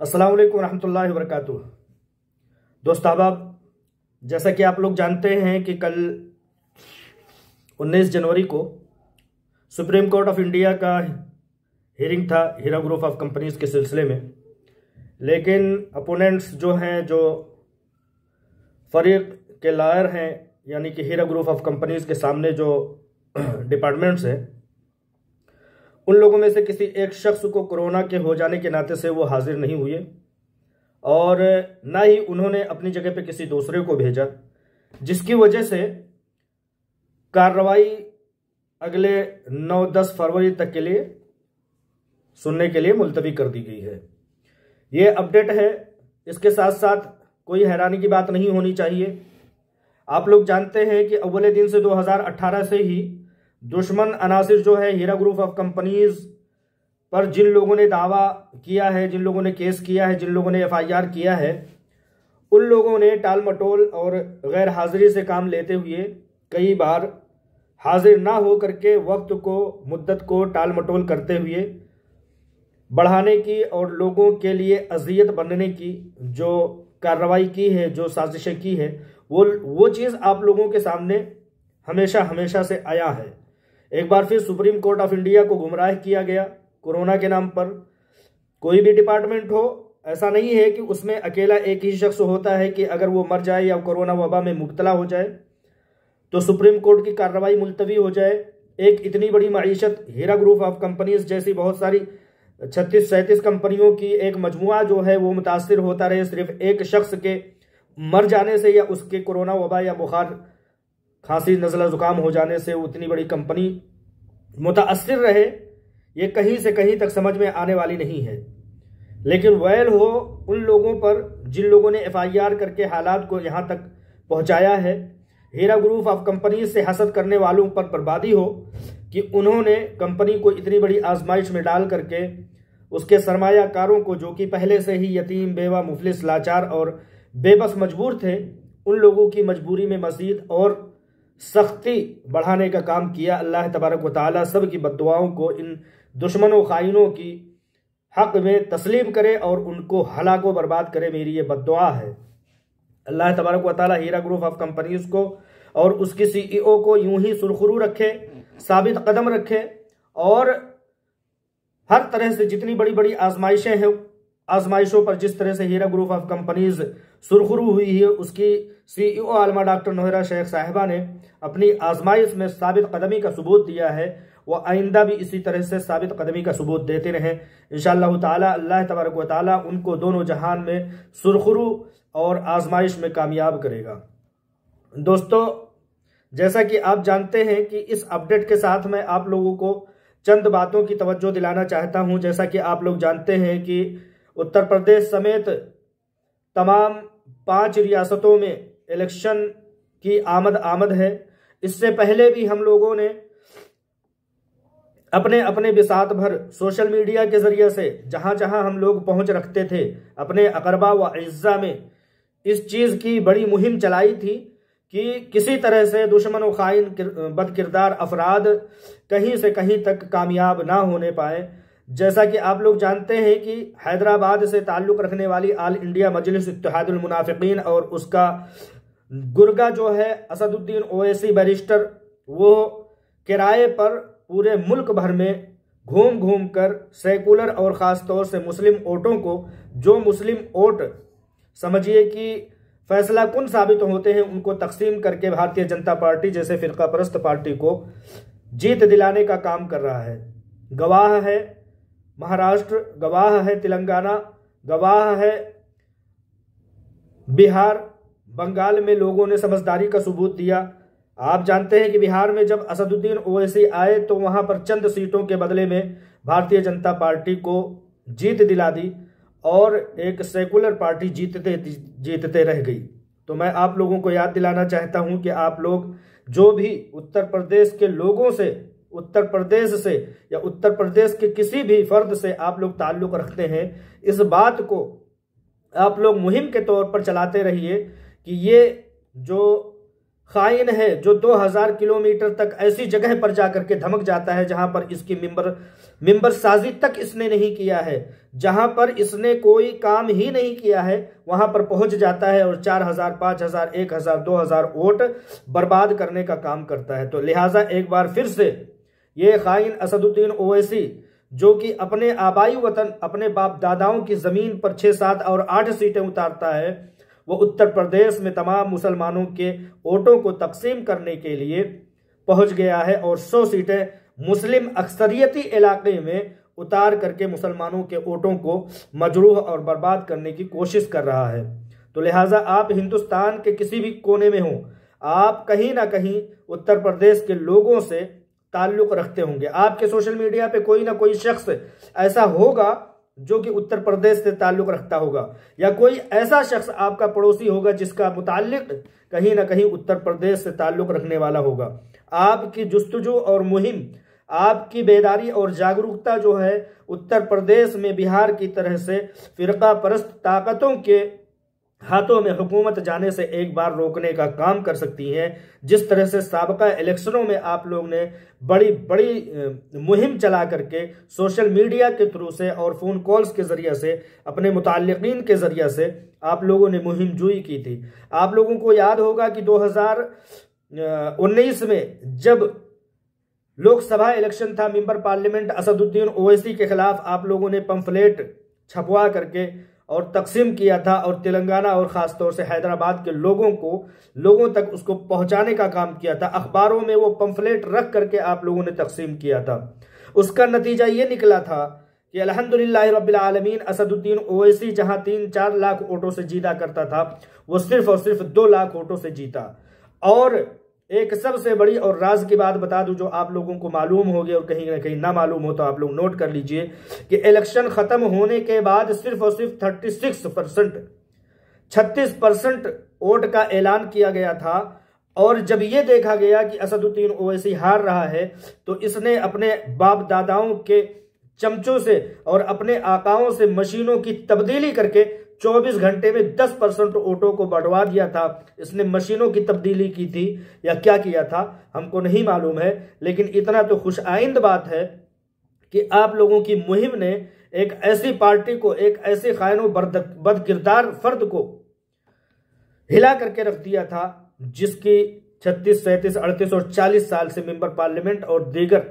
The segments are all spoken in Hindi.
अस्सलाम वालेकुम रहमतुल्लाहि व बरकातुहू। दोस्त अहबाब, जैसा कि आप लोग जानते हैं कि कल 19 जनवरी को सुप्रीम कोर्ट ऑफ इंडिया का हियरिंग था हीरा ग्रुप ऑफ कंपनीज के सिलसिले में। लेकिन अपोनेंट्स जो हैं, जो फरीक के लॉयर हैं, यानी कि हीरा ग्रुप ऑफ कंपनीज के सामने जो डिपार्टमेंट्स हैं, उन लोगों में से किसी एक शख्स को कोरोना के हो जाने के नाते से वो हाजिर नहीं हुए और ना ही उन्होंने अपनी जगह पे किसी दूसरे को भेजा, जिसकी वजह से कार्रवाई अगले 9-10 फरवरी तक के लिए सुनने के लिए मुलतवी कर दी गई है। ये अपडेट है। इसके साथ साथ कोई हैरानी की बात नहीं होनी चाहिए। आप लोग जानते हैं कि अव्वले दिन से 2018 से ही दुश्मन अनासिर जो है हीरा ग्रुप ऑफ कंपनीज पर जिन लोगों ने दावा किया है, जिन लोगों ने केस किया है, जिन लोगों ने FIR किया है, उन लोगों ने टाल मटोल और गैर हाजिरी से काम लेते हुए कई बार हाजिर ना हो करके वक्त को, मुद्दत को टाल मटोल करते हुए बढ़ाने की और लोगों के लिए अजियत बनने की जो कार्रवाई की है, जो साजिशें की है, वो चीज़ आप लोगों के सामने हमेशा से आया है। एक बार फिर सुप्रीम कोर्ट ऑफ इंडिया को गुमराह किया गया कोरोना के नाम पर। कोई भी डिपार्टमेंट हो, ऐसा नहीं है कि उसमें अकेला एक ही शख्स होता है कि अगर वो मर जाए या कोरोना वबा में मुब्तला हो जाए तो सुप्रीम कोर्ट की कार्रवाई मुलतवी हो जाए। एक इतनी बड़ी मईशत हीरा ग्रुप ऑफ कंपनीज जैसी बहुत सारी 36-37 कंपनियों की एक मजमुआ जो है वो मुतासिर होता रहे सिर्फ एक शख्स के मर जाने से या उसके कोरोना वबा या बुखार, खांसी, नज़ला जुकाम हो जाने से उतनी बड़ी कंपनी मुतासिर रहे, ये कहीं से कहीं तक समझ में आने वाली नहीं है। लेकिन वैल हो उन लोगों पर जिन लोगों ने FIR करके हालात को यहाँ तक पहुँचाया है। हीरा ग्रुप ऑफ कंपनी से हसद करने वालों पर बर्बादी हो कि उन्होंने कंपनी को इतनी बड़ी आजमाइश में डाल करके उसके सरमायाकारों को, जो कि पहले से ही यतीम, बेवा, मुफलिस, लाचार और बेबस मजबूर थे, उन लोगों की मजबूरी में मज़ीद और सख्ती बढ़ाने का काम किया। अल्लाह तबारक व तआला सब की बद्दुआओं को इन दुश्मनों, खाइनों की हक में तस्लीम करे और उनको हलाक व बर्बाद करे, मेरी ये बद्दुआ है। अल्लाह तबारक व तआला हीरा ग्रुप ऑफ कंपनीज को और उसकी CEO को यूं ही सुरखरू रखे, साबित कदम रखे और हर तरह से जितनी बड़ी बड़ी आजमाइशें हैं, आजमाइशों पर जिस तरह से हीरा ग्रुप ऑफ कंपनीज सुरखरू हुई है, उसकी CEO आलमा डॉक्टर नोहरा शेख साहिबा ने अपनी आजमाइश में साबित कदमी का सबूत दिया है। वह आइंदा भी इसी तरह से साबित कदमी का सबूत देते रहें इंशाअल्लाह ताला। अल्लाह तबारक व ताला उनको दोनों जहान में सुरखरू और आजमाइश में कामयाब करेगा। दोस्तों, जैसा कि आप जानते हैं कि इस अपडेट के साथ मैं आप लोगों को चंद बातों की तवज्जो दिलाना चाहता हूं। जैसा कि आप लोग जानते हैं कि उत्तर प्रदेश समेत तमाम 5 रियासतों में इलेक्शन की आमद है। इससे पहले भी हम लोगों ने अपने अपने बिसात भर सोशल मीडिया के जरिए से जहां जहां हम लोग पहुंच रखते थे, अपने अकरबा व अज़्ज़ा में इस चीज़ की बड़ी मुहिम चलाई थी कि किसी तरह से दुश्मन व खाइन बदकिरदार अफराद कहीं से कहीं तक कामयाब ना होने पाए। जैसा कि आप लोग जानते हैं कि हैदराबाद से ताल्लुक़ रखने वाली आल इंडिया मजलिस इत्तेहादुल मुनाफिकीन और उसका गुर्गा जो है असदुद्दीन ओवैसी बैरिस्टर, वो किराए पर पूरे मुल्क भर में घूम घूम कर सेकुलर और ख़ास तौर से मुस्लिम वोटों को, जो मुस्लिम वोट समझिए कि फैसला कुन साबित होते हैं, उनको तकसीम करके भारतीय जनता पार्टी जैसे फ़िरका परस्त पार्टी को जीत दिलाने का काम कर रहा है। गवाह है महाराष्ट्र, गवाह है तेलंगाना, गवाह है बिहार, बंगाल में लोगों ने समझदारी का सबूत दिया। आप जानते हैं कि बिहार में जब असदुद्दीन ओवैसी आए तो वहां पर चंद सीटों के बदले में भारतीय जनता पार्टी को जीत दिला दी और एक सेकुलर पार्टी जीतते रह गई। तो मैं आप लोगों को याद दिलाना चाहता हूं कि आप लोग जो भी उत्तर प्रदेश के लोगों से, उत्तर प्रदेश से या उत्तर प्रदेश के किसी भी फर्द से आप लोग ताल्लुक़ रखते हैं, इस बात को आप लोग मुहिम के तौर पर चलाते रहिए कि ये जो खाइन है जो 2000 किलोमीटर तक ऐसी जगह पर जाकर के धमक जाता है जहां पर इसकी मिंबर साजी तक इसने नहीं किया है, जहां पर इसने कोई काम ही नहीं किया है, वहां पर पहुंच जाता है और 4000, 5000, 1000, 2000 वोट बर्बाद करने का काम करता है। तो लिहाजा एक बार फिर से ये खाइन असदुद्दीन ओवैसी, जो कि अपने आबाई वतन, अपने बाप दादाओं की जमीन पर 6, 7 और 8 सीटें उतारता है, वो उत्तर प्रदेश में तमाम मुसलमानों के वोटों को तकसीम करने के लिए पहुंच गया है और 100 सीटें मुस्लिम अक्सरियती इलाके में उतार करके मुसलमानों के वोटों को मजरूह और बर्बाद करने की कोशिश कर रहा है। तो लिहाजा आप हिंदुस्तान के किसी भी कोने में हो, आप कहीं ना कहीं उत्तर प्रदेश के लोगों से ताल्लुक रखते होंगे। आपके सोशल मीडिया पे कोई ना कोई शख्स ऐसा होगा जो कि उत्तर प्रदेश से ताल्लुक रखता होगा, या कोई ऐसा शख्स आपका पड़ोसी होगा जिसका मुताल्लिक कहीं ना कहीं उत्तर प्रदेश से ताल्लुक रखने वाला होगा। आपकी जुस्तजू और मुहिम, आपकी बेदारी और जागरूकता जो है उत्तर प्रदेश में बिहार की तरह से फिरका परस्त ताकतों के हाथों में हुकूमत जाने से एक बार रोकने का काम कर सकती है। जिस तरह से साबका इलेक्शनों में आप लोग ने बड़ी बड़ी मुहिम चला करके सोशल मीडिया के थ्रू से और फोन कॉल्स के जरिए से, अपने मुताल्लिकीन के जरिए से आप लोगों ने मुहिम जुई की थी। आप लोगों को याद होगा कि 2019 में जब लोकसभा इलेक्शन था, मेंबर पार्लियामेंट असदुद्दीन ओवैसी के खिलाफ आप लोगों ने पंफलेट छपवा करके और तकसीम किया था और तेलंगाना और ख़ासतौर से हैदराबाद के लोगों तक उसको पहुंचाने का काम किया था। अखबारों में वो पंफलेट रख करके आप लोगों ने तकसीम किया था। उसका नतीजा ये निकला था कि अल्हम्दुलिल्लाह रब्बिल आलमीन असदुद्दीन ओवैसी जहां 3-4 लाख वोटों से जीता करता था, वो सिर्फ और सिर्फ 2 लाख वोटों से जीता। और एक सबसे बड़ी और राज की बात बता दूं जो आप लोगों को मालूम होगी और कहीं ना कहीं ना मालूम हो तो आप लोग नोट कर लीजिए कि इलेक्शन खत्म होने के बाद सिर्फ और सिर्फ 36% वोट का ऐलान किया गया था। और जब यह देखा गया कि असदुद्दीन ओवैसी हार रहा है तो इसने अपने बाप दादाओं के चमचों से और अपने आकाओं से मशीनों की तब्दीली करके 24 घंटे में 10% वोटों को बढ़वा दिया था। इसने मशीनों की तब्दीली की थी या क्या किया था हमको नहीं मालूम है, लेकिन इतना तो खुशाइंद बात है कि आप लोगों की मुहिम ने एक ऐसी पार्टी को, एक ऐसे खायनो बदकिरदार फर्द को हिला करके रख दिया था जिसकी 36, 37, 38 और 40 साल से मेंबर पार्लियामेंट और दीगर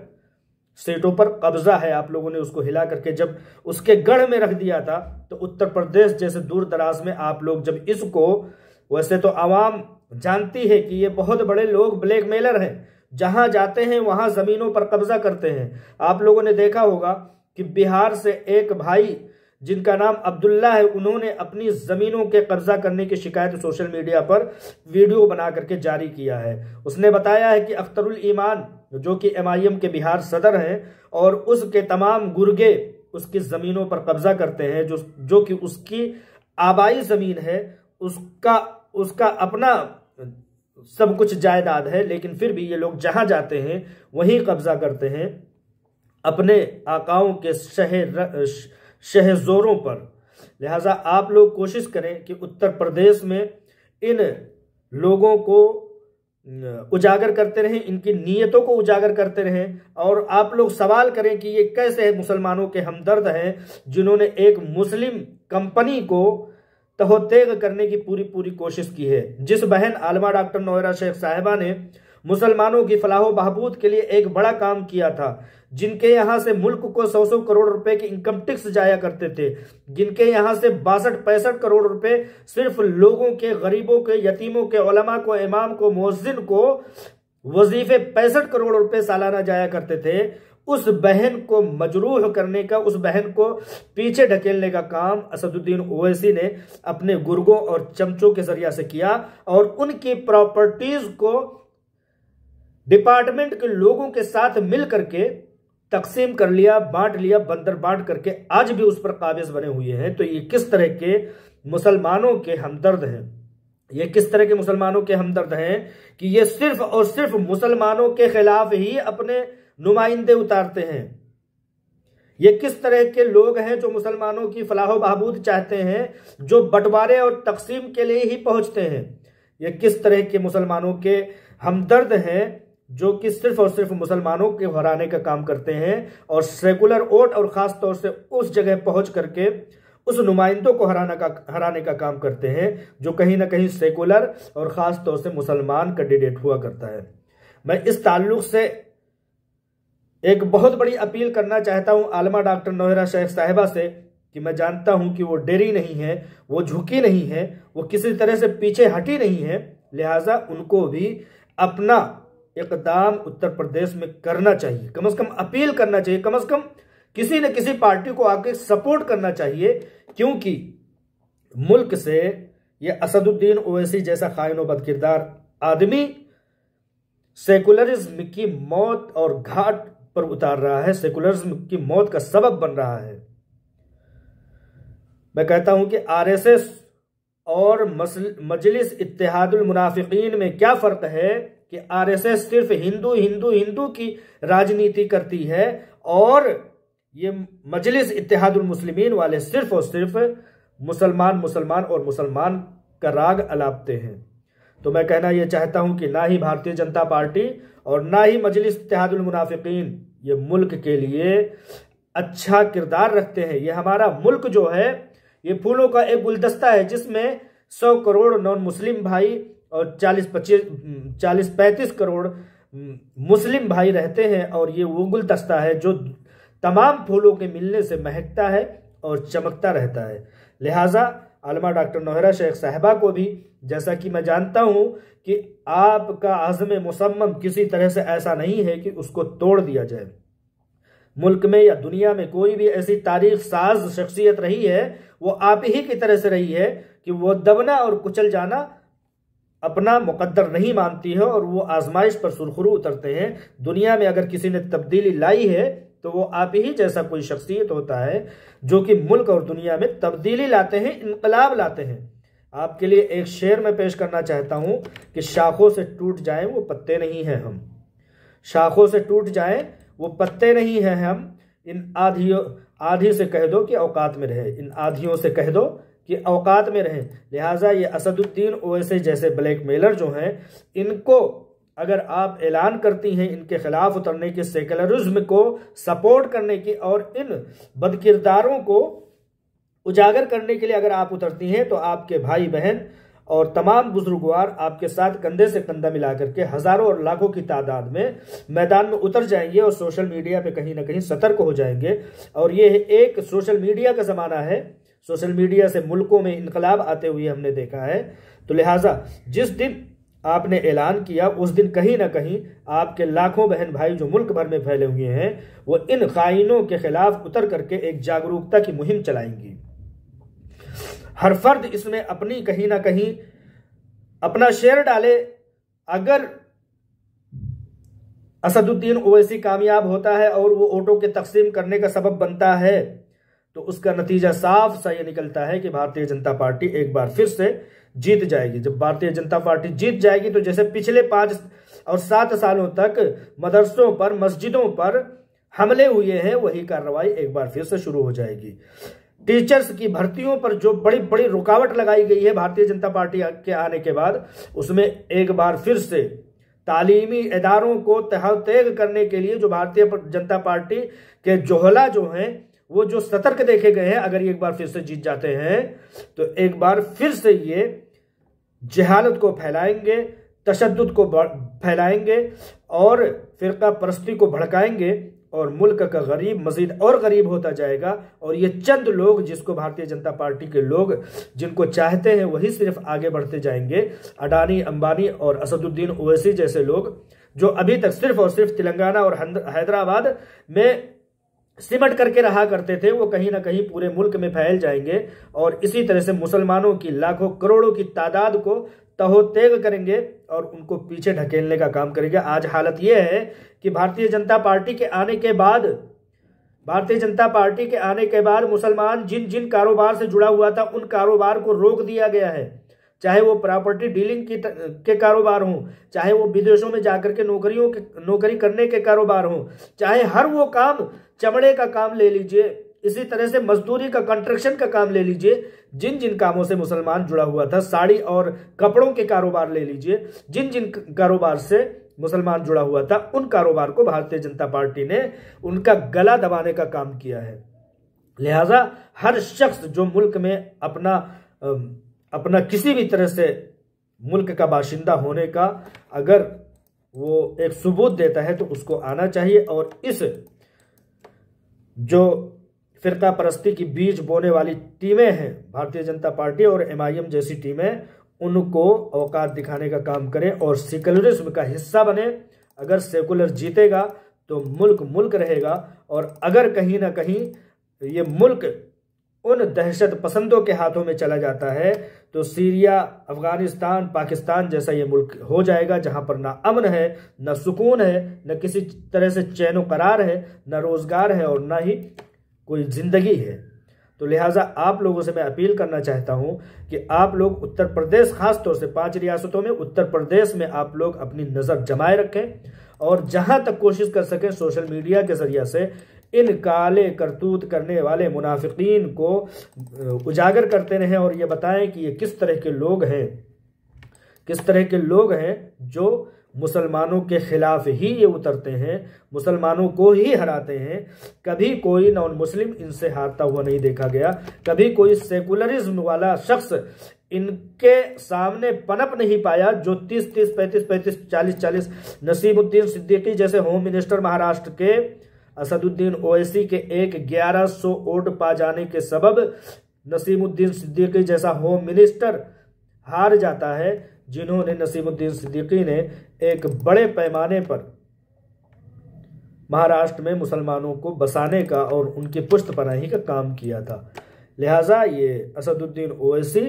सीटों पर कब्जा है। आप लोगों ने उसको हिला करके जब उसके गढ़ में रख दिया था तो उत्तर प्रदेश जैसे दूर दराज में आप लोग जब इसको, वैसे तो आवाम जानती है कि ये बहुत बड़े लोग ब्लैकमेलर हैं, जहां जाते हैं वहां जमीनों पर कब्जा करते हैं। आप लोगों ने देखा होगा कि बिहार से एक भाई जिनका नाम अब्दुल्ला है, उन्होंने अपनी जमीनों के कब्जा करने की शिकायत सोशल मीडिया पर वीडियो बना करके जारी किया है। उसने बताया है कि अख्तरुल ईमान जो कि MIM के बिहार सदर हैं और उसके तमाम गुर्गे उसकी जमीनों पर कब्जा करते हैं, जो कि उसकी आबाई जमीन है, उसका अपना सब कुछ जायदाद है, लेकिन फिर भी ये लोग जहां जाते हैं वहीं कब्जा करते हैं अपने आकाओं के शहजोरों पर। लिहाजा आप लोग कोशिश करें कि उत्तर प्रदेश में इन लोगों को उजागर करते रहें, इनकी नीयतों को उजागर करते रहें और आप लोग सवाल करें कि ये कैसे मुसलमानों के हमदर्द हैं जिन्होंने एक मुस्लिम कंपनी को तहोतेग करने की पूरी कोशिश की है। जिस बहन आलमा डॉक्टर नौयरा शेख साहिबा ने मुसलमानों की फलाह बहबूद के लिए एक बड़ा काम किया था, जिनके यहां से मुल्क को 100 करोड़ रुपए के इनकम टैक्स जाया करते थे, जिनके यहां से 62-65 करोड़ रुपए सिर्फ लोगों के, गरीबों के, यतीमों के, उलमा को, इमाम को, मुअज्जिन को वजीफे 65 करोड़ रुपए सालाना जाया करते थे, उस बहन को मजरूह करने का, उस बहन को पीछे ढकेलने का काम असदुद्दीन ओवैसी ने अपने गुर्गों और चमचों के जरिए से किया और उनकी प्रॉपर्टीज को डिपार्टमेंट के लोगों के साथ मिल करके तकसीम कर लिया, बांट लिया, बंदर बांट करके आज भी उस पर काबिज बने हुए हैं। तो ये किस तरह के मुसलमानों के हमदर्द हैं, ये किस तरह के मुसलमानों के हमदर्द हैं कि ये सिर्फ और सिर्फ मुसलमानों के खिलाफ ही अपने नुमाइंदे उतारते हैं। ये किस तरह के लोग हैं जो मुसलमानों की फलाह बहबूद चाहते हैं, जो बंटवारे और तकसीम के लिए ही पहुंचते हैं। ये किस तरह के मुसलमानों के हमदर्द हैं जो कि सिर्फ और सिर्फ मुसलमानों के हराने का काम करते हैं और सेकुलर वोट और ख़ास तौर से उस जगह पहुंच करके उस नुमाइंदों को हराने का काम करते हैं जो कहीं ना कहीं सेकुलर और ख़ास तौर से मुसलमान कैंडिडेट हुआ करता है। मैं इस ताल्लुक से एक बहुत बड़ी अपील करना चाहता हूं आलमा डॉक्टर नौहरा शेख साहिबा से कि मैं जानता हूं कि वो डरी नहीं है, वो झुकी नहीं है, वो किसी तरह से पीछे हटी नहीं है, लिहाजा उनको भी अपना इक़दाम उत्तर प्रदेश में करना चाहिए, कम से कम अपील करना चाहिए, कम से कम किसी न किसी पार्टी को आके सपोर्ट करना चाहिए, क्योंकि मुल्क से ये असदुद्दीन ओवैसी जैसा खाइन और बदकिरदार आदमी सेकुलरिज्म की मौत और घाट पर उतार रहा है, सेकुलरिज्म की मौत का सबब बन रहा है। मैं कहता हूं कि आरएसएस और मजलिस इत्तेहादुल मुनाफिकीन में क्या फर्क है कि आरएसएस सिर्फ हिंदू हिंदू हिंदू की राजनीति करती है और ये मजलिस इत्तेहादुल मुस्लिमीन वाले सिर्फ और सिर्फ मुसलमान मुसलमान और मुसलमान का राग अलापते हैं। तो मैं कहना यह चाहता हूं कि ना ही भारतीय जनता पार्टी और ना ही मजलिस इत्तेहादुल मुनाफिकीन ये मुल्क के लिए अच्छा किरदार रखते हैं। ये हमारा मुल्क जो है ये फूलों का एक गुलदस्ता है जिसमें 100 करोड़ नॉन मुस्लिम भाई और 40-35 करोड़ मुस्लिम भाई रहते हैं और ये वो गुलदस्ता है जो तमाम फूलों के मिलने से महकता है और चमकता रहता है। लिहाजा आलमा डॉक्टर नौहरा शेख साहिबा को भी, जैसा कि मैं जानता हूं कि आपका आज़म मुसम्मम किसी तरह से ऐसा नहीं है कि उसको तोड़ दिया जाए। मुल्क में या दुनिया में कोई भी ऐसी तारीख साज शख्सियत रही है वो आप ही की तरह से रही है कि वो दबना और कुचल जाना अपना मुकद्दर नहीं मानती है और वो आजमाइश पर सुरखरू उतरते हैं। दुनिया में अगर किसी ने तब्दीली लाई है तो वो आप ही जैसा कोई शख्सियत होता है जो कि मुल्क और दुनिया में तब्दीली लाते हैं, इनकलाब लाते हैं। आपके लिए एक शेर में पेश करना चाहता हूं कि शाखों से टूट जाएं वो पत्ते नहीं हैं हम, शाखों से टूट जाएं वो पत्ते नहीं हैं हम, इन आधी से कह दो कि औकात में रहे, इन आधियों से कह दो कि औकात में रहें। लिहाजा ये असदुद्दीन ओवैसी जैसे ब्लैकमेलर जो हैं इनको अगर आप ऐलान करती हैं इनके खिलाफ उतरने की, सेकुलरिज्म को सपोर्ट करने की और इन बदकिरदारों को उजागर करने के लिए अगर आप उतरती हैं तो आपके भाई बहन और तमाम बुजुर्गवार आपके साथ कंधे से कंधा मिलाकर के हजारों और लाखों की तादाद में मैदान में उतर जाएंगे और सोशल मीडिया पे कहीं ना कहीं सतर्क हो जाएंगे। और ये एक सोशल मीडिया का ज़माना है, सोशल मीडिया से मुल्कों में इनकलाब आते हुए हमने देखा है। तो लिहाजा जिस दिन आपने ऐलान किया उस दिन कहीं ना कहीं आपके लाखों बहन भाई जो मुल्क भर में फैले हुए हैं वो इन खाइनों के खिलाफ उतर करके एक जागरूकता की मुहिम चलाएंगी। हर फर्द इसमें अपनी कहीं ना कहीं अपना शेयर डाले। अगर असदुद्दीन ओवैसी कामयाब होता है और वो वोटों के तकसीम करने का सबब बनता है तो उसका नतीजा साफ सा ये निकलता है कि भारतीय जनता पार्टी एक बार फिर से जीत जाएगी। जब भारतीय जनता पार्टी जीत जाएगी तो जैसे पिछले 5 और 7 सालों तक मदरसों पर, मस्जिदों पर हमले हुए हैं, वही कार्रवाई एक बार फिर से शुरू हो जाएगी। टीचर्स की भर्तियों पर जो बड़ी बड़ी रुकावट लगाई गई है भारतीय जनता पार्टी के आने के बाद, उसमें एक बार फिर से तालीमी इदारों को तहतेग करने के लिए जो भारतीय जनता पार्टी के जोहला जो हैं वो जो सतर्क देखे गए हैं, अगर ये एक बार फिर से जीत जाते हैं तो एक बार फिर से ये जहालत को फैलाएंगे, तशद्दुद को फैलाएंगे और फिरका परस्ती को भड़काएंगे और मुल्क का गरीब मजीद और गरीब होता जाएगा। और ये चंद लोग जिसको भारतीय जनता पार्टी के लोग जिनको चाहते हैं वही सिर्फ आगे बढ़ते जाएंगे। अडानी, अंबानी और असदुद्दीन ओवैसी जैसे लोग जो अभी तक सिर्फ और सिर्फ तेलंगाना और हैदराबाद में सिमट करके रहा करते थे वो कहीं ना कहीं पूरे मुल्क में फैल जाएंगे और इसी तरह से मुसलमानों की लाखों करोड़ों की तादाद को तहोतेग करेंगे और उनको पीछे ढकेलने का काम करेंगे। आज हालत यह है कि भारतीय जनता पार्टी के आने के बाद मुसलमान जिन जिन कारोबार से जुड़ा हुआ था उन कारोबार को रोक दिया गया है, चाहे वो प्रॉपर्टी डीलिंग के कारोबार हों, चाहे वो विदेशों में जाकर के नौकरी करने के कारोबार हों, चाहे हर वो काम, चमड़े का काम ले लीजिए, इसी तरह से मजदूरी का, कंस्ट्रक्शन का काम ले लीजिए, जिन जिन कामों से मुसलमान जुड़ा हुआ था, साड़ी और कपड़ों के कारोबार ले लीजिए, जिन जिन कारोबार से मुसलमान जुड़ा हुआ था, उन कारोबार को भारतीय जनता पार्टी ने उनका गला दबाने का काम किया है। लिहाजा हर शख्स जो मुल्क में अपना किसी भी तरह से मुल्क का बाशिंदा होने का अगर वो एक सबूत देता है तो उसको आना चाहिए, और इस जो फिरका परस्ती की बीज बोने वाली टीमें हैं, भारतीय जनता पार्टी और MIM जैसी टीमें, उनको औकात दिखाने का काम करें और सेकुलरिज्म का हिस्सा बने। अगर सेकुलर जीतेगा तो मुल्क मुल्क रहेगा, और अगर कहीं ना कहीं ये मुल्क उन दहशत पसंदों के हाथों में चला जाता है तो सीरिया, अफगानिस्तान, पाकिस्तान जैसा ये मुल्क हो जाएगा, जहां पर ना अमन है, ना सुकून है, न किसी तरह से चैन करार है, न रोजगार है, और ना ही कोई जिंदगी है। तो लिहाजा आप लोगों से मैं अपील करना चाहता हूं कि आप लोग उत्तर प्रदेश, खास तौर से 5 रियासतों में उत्तर प्रदेश में आप लोग अपनी नजर जमाए रखें, और जहां तक कोशिश कर सकें सोशल मीडिया के जरिए से इन काले करतूत करने वाले मुनाफिकीन को उजागर करते रहें, और ये बताएं कि ये किस तरह के लोग हैं, किस तरह के लोग हैं जो मुसलमानों के खिलाफ ही ये उतरते हैं, मुसलमानों को ही हराते हैं। कभी कोई नॉन मुस्लिम इनसे हारता हुआ नहीं देखा गया, कभी कोई सेकुलरिज्म वाला शख्स इनके सामने पनप नहीं पाया, जो 30-30, 35-35, 40-40 नसीमुद्दीन सिद्दीकी जैसे होम मिनिस्टर महाराष्ट्र के, असदुद्दीन ओवैसी के 1100 वोट पा जाने के सबब नसीमुद्दीन सिद्दीकी जैसा होम मिनिस्टर हार जाता है, जिन्होंने, नसीमुद्दीन सिद्दीकी ने एक बड़े पैमाने पर महाराष्ट्र में मुसलमानों को बसाने का और उनकी पुष्टपनाही का काम किया था। लिहाजा ये असदुद्दीन ओवैसी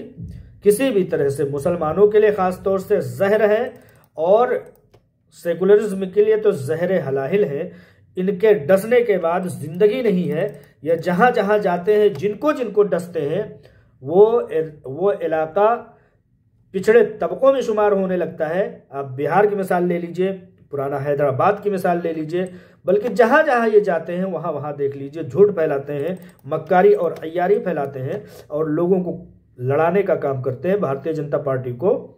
किसी भी तरह से मुसलमानों के लिए खास तौर से जहर है, और सेकुलरिज्म के लिए तो जहर हलाहिल है। इनके डसने के बाद जिंदगी नहीं है। या जहां जहां जाते हैं, जिनको जिनको डसते हैं, वो इलाका पिछड़े तबकों में शुमार होने लगता है। आप बिहार की मिसाल ले लीजिए, पुराना हैदराबाद की मिसाल ले लीजिए, बल्कि जहां जहां ये जाते हैं वहां वहां देख लीजिए, झूठ फैलाते हैं, मक्कारी और अय्यारी फैलाते हैं, और लोगों को लड़ाने का काम करते हैं, भारतीय जनता पार्टी को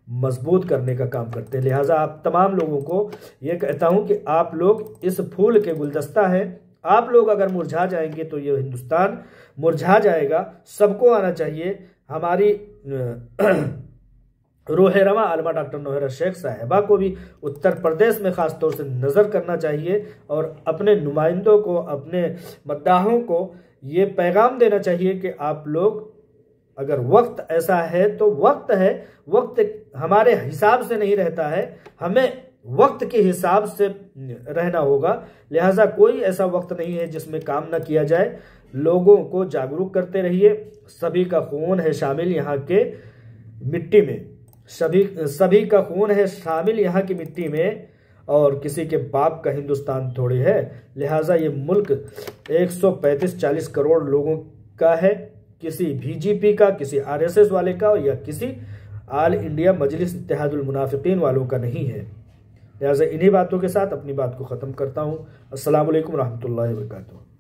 मजबूत करने का काम करते हैं। लिहाजा आप तमाम लोगों को ये कहता हूं कि आप लोग इस फूल के गुलदस्ता है, आप लोग अगर मुरझा जाएंगे तो ये हिंदुस्तान मुरझा जाएगा। सबको आना चाहिए। हमारी रोहरमा आलमा डॉक्टर नौहरा शेख साहिबा को भी उत्तर प्रदेश में खास तौर से नज़र करना चाहिए, और अपने नुमाइंदों को, अपने मद्दाहों को ये पैगाम देना चाहिए कि आप लोग, अगर वक्त ऐसा है तो वक्त है, वक्त हमारे हिसाब से नहीं रहता है, हमें वक्त के हिसाब से रहना होगा। लिहाजा कोई ऐसा वक्त नहीं है जिसमें काम ना किया जाए। लोगों को जागरूक करते रहिए। सभी का खून है शामिल यहाँ के मिट्टी में, सभी का खून है शामिल यहाँ की मिट्टी में, और किसी के बाप का हिंदुस्तान थोड़ी है। लिहाजा ये मुल्क 135-40 करोड़ लोगों का है, किसी बीजेपी का, किसी RSS वाले का, या किसी आल इंडिया मजलिस इत्तेहादुल मुनाफिकीन वालों का नहीं है। लिहाजा इन्हीं बातों के साथ अपनी बात को ख़त्म करता हूँ। अस्सलामु अलैकुम रहमतुल्लाहि व बरकातुहू।